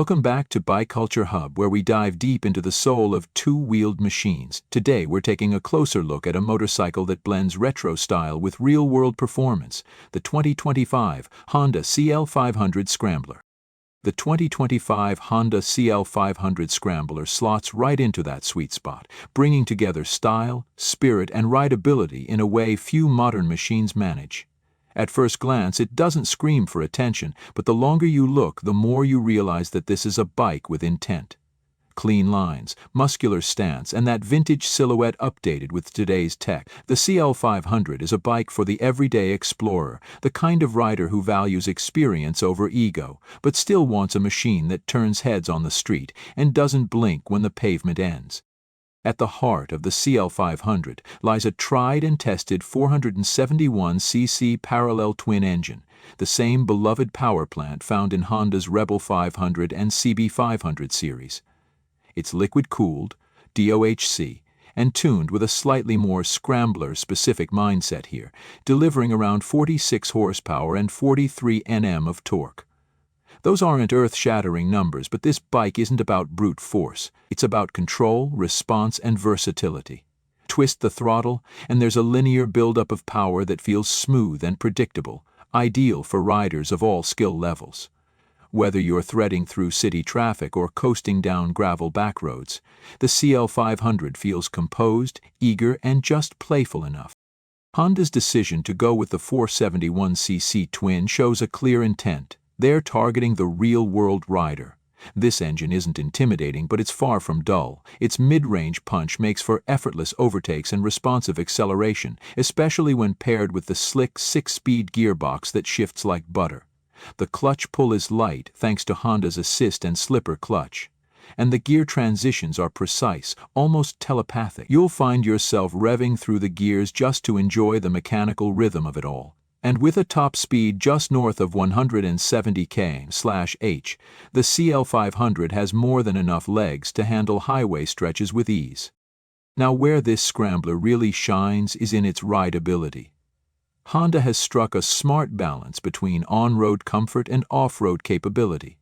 Welcome back to Bike Culture Hub, where we dive deep into the soul of two-wheeled machines. Today, we're taking a closer look at a motorcycle that blends retro style with real-world performance, the 2025 Honda CL500 Scrambler. The 2025 Honda CL500 Scrambler slots right into that sweet spot, bringing together style, spirit, and rideability in a way few modern machines manage. At first glance, it doesn't scream for attention, but the longer you look, the more you realize that this is a bike with intent. Clean lines, muscular stance, and that vintage silhouette updated with today's tech. The CL500 is a bike for the everyday explorer, the kind of rider who values experience over ego, but still wants a machine that turns heads on the street and doesn't blink when the pavement ends. At the heart of the CL500 lies a tried and tested 471cc parallel twin engine, the same beloved power plant found in Honda's Rebel 500 and CB500 series. It's liquid-cooled, DOHC, and tuned with a slightly more Scrambler-specific mindset here, delivering around 46 horsepower and 43 Nm of torque. Those aren't earth-shattering numbers, but this bike isn't about brute force. It's about control, response, and versatility. Twist the throttle, and there's a linear buildup of power that feels smooth and predictable, ideal for riders of all skill levels. Whether you're threading through city traffic or coasting down gravel backroads, the CL500 feels composed, eager, and just playful enough. Honda's decision to go with the 471cc twin shows a clear intent. They're targeting the real-world rider. This engine isn't intimidating, but it's far from dull. Its mid-range punch makes for effortless overtakes and responsive acceleration, especially when paired with the slick 6-speed gearbox that shifts like butter. The clutch pull is light thanks to Honda's assist and slipper clutch. And the gear transitions are precise, almost telepathic. You'll find yourself revving through the gears just to enjoy the mechanical rhythm of it all. And with a top speed just north of 170 km/h, the CL500 has more than enough legs to handle highway stretches with ease. Now, where this Scrambler really shines is in its rideability. Honda has struck a smart balance between on-road comfort and off-road capability.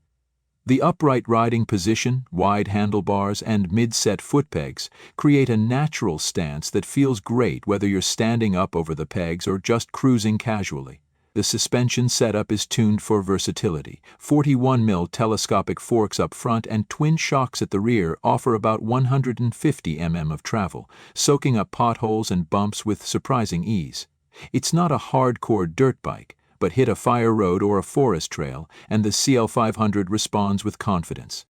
The upright riding position, wide handlebars, and mid-set foot pegs create a natural stance that feels great whether you're standing up over the pegs or just cruising casually. The suspension setup is tuned for versatility. 41mm telescopic forks up front and twin shocks at the rear offer about 150 mm of travel, soaking up potholes and bumps with surprising ease. It's not a hardcore dirt bike, but hit a fire road or a forest trail, and the CL500 responds with confidence.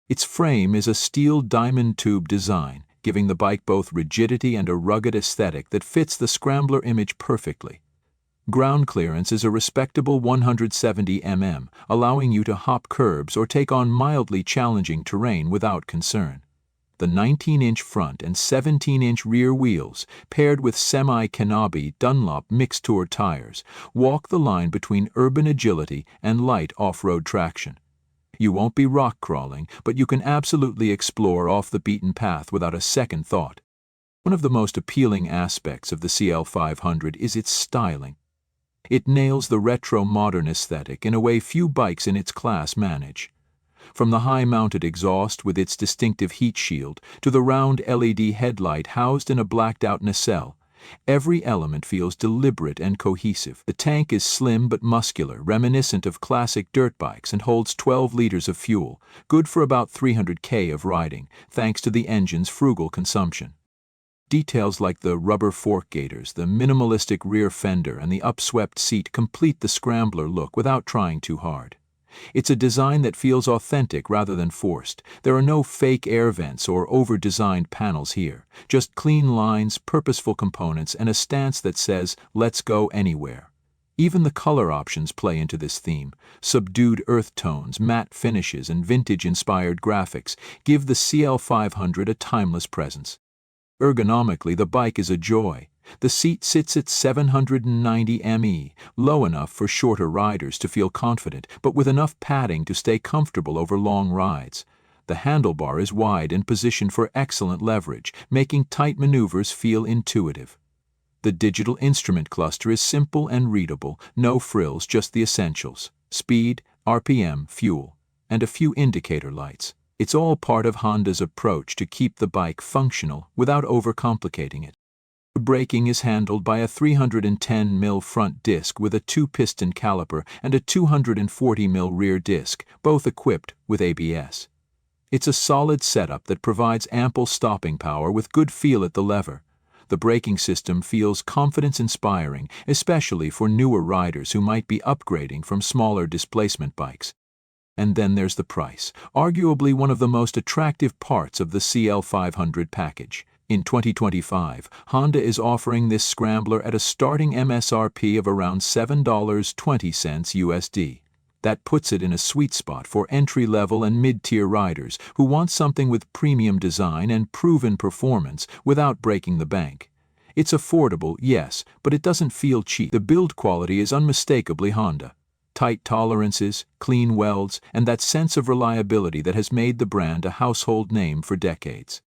Its frame is a steel diamond tube design, giving the bike both rigidity and a rugged aesthetic that fits the Scrambler image perfectly. Ground clearance is a respectable 170 mm, allowing you to hop curbs or take on mildly challenging terrain without concern. The 19-inch front and 17-inch rear wheels, paired with semi-Kanabi Dunlop mixed-tour tires, walk the line between urban agility and light off-road traction. You won't be rock crawling, but you can absolutely explore off the beaten path without a second thought. One of the most appealing aspects of the CL500 is its styling. It nails the retro-modern aesthetic in a way few bikes in its class manage. From the high-mounted exhaust with its distinctive heat shield to the round LED headlight housed in a blacked-out nacelle, every element feels deliberate and cohesive. The tank is slim but muscular, reminiscent of classic dirt bikes, and holds 12 liters of fuel, good for about 300 km of riding, thanks to the engine's frugal consumption. Details like the rubber fork gaiters, the minimalistic rear fender, and the upswept seat complete the Scrambler look without trying too hard. It's a design that feels authentic rather than forced. There are no fake air vents or over-designed panels here, just clean lines, purposeful components, and a stance that says, let's go anywhere. Even the color options play into this theme. Subdued earth tones, matte finishes, and vintage-inspired graphics give the CL500 a timeless presence. Ergonomically, the bike is a joy. The seat sits at 790 mm, low enough for shorter riders to feel confident, but with enough padding to stay comfortable over long rides. The handlebar is wide and positioned for excellent leverage, making tight maneuvers feel intuitive. The digital instrument cluster is simple and readable, no frills, just the essentials: speed, RPM, fuel. and a few indicator lights. It's all part of Honda's approach to keep the bike functional without overcomplicating it. The braking is handled by a 310mm front disc with a 2-piston caliper and a 240mm rear disc, both equipped with ABS. It's a solid setup that provides ample stopping power with good feel at the lever. The braking system feels confidence-inspiring, especially for newer riders who might be upgrading from smaller displacement bikes. And then there's the price, arguably one of the most attractive parts of the CL500 package. In 2025, Honda is offering this Scrambler at a starting MSRP of around $7.20 USD. That puts it in a sweet spot for entry-level and mid-tier riders who want something with premium design and proven performance without breaking the bank. It's affordable, yes, but it doesn't feel cheap. The build quality is unmistakably Honda. Tight tolerances, clean welds, and that sense of reliability that has made the brand a household name for decades.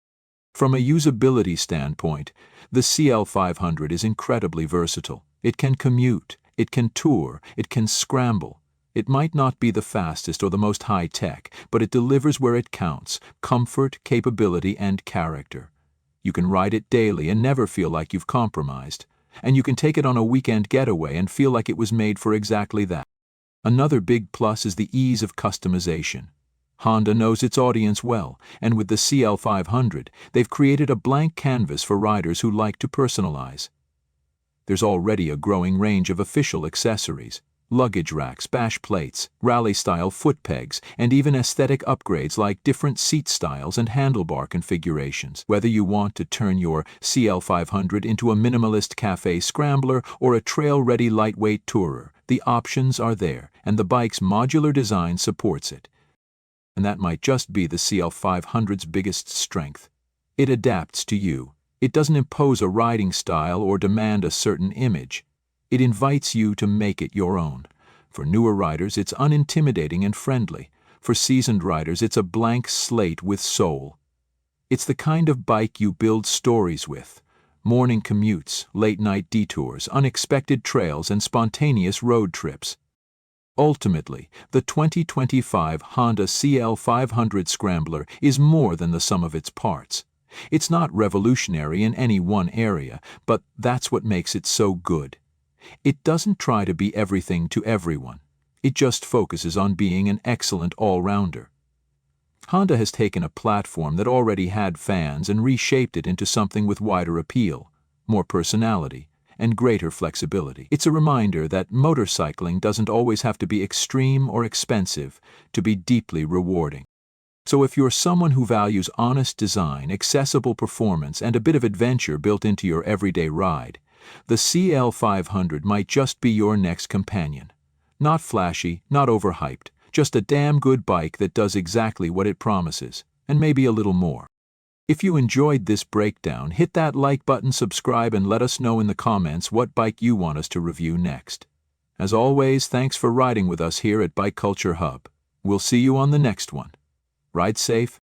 From a usability standpoint, the CL500 is incredibly versatile. It can commute, it can tour, it can scramble. It might not be the fastest or the most high-tech, but it delivers where it counts: comfort, capability, and character. You can ride it daily and never feel like you've compromised. And you can take it on a weekend getaway and feel like it was made for exactly that. Another big plus is the ease of customization. Honda knows its audience well, and with the CL500, they've created a blank canvas for riders who like to personalize. There's already a growing range of official accessories: luggage racks, bash plates, rally-style foot pegs, and even aesthetic upgrades like different seat styles and handlebar configurations. Whether you want to turn your CL500 into a minimalist cafe scrambler or a trail-ready lightweight tourer, the options are there, and the bike's modular design supports it. And that might just be the CL500's biggest strength. It adapts to you. It doesn't impose a riding style or demand a certain image. It invites you to make it your own. For newer riders, it's unintimidating and friendly. For seasoned riders, it's a blank slate with soul. It's the kind of bike you build stories with: morning commutes, late-night detours, unexpected trails, and spontaneous road trips. Ultimately, the 2025 Honda CL500 Scrambler is more than the sum of its parts. It's not revolutionary in any one area, but that's what makes it so good. It doesn't try to be everything to everyone. It just focuses on being an excellent all-rounder. Honda has taken a platform that already had fans and reshaped it into something with wider appeal, more personality, and greater flexibility. It's a reminder that motorcycling doesn't always have to be extreme or expensive to be deeply rewarding. So if you're someone who values honest design, accessible performance, and a bit of adventure built into your everyday ride, the CL500 might just be your next companion. Not flashy, not overhyped, just a damn good bike that does exactly what it promises, and maybe a little more. If you enjoyed this breakdown, hit that like button, subscribe, and let us know in the comments what bike you want us to review next. As always, thanks for riding with us here at Bike Culture Hub. We'll see you on the next one. Ride safe,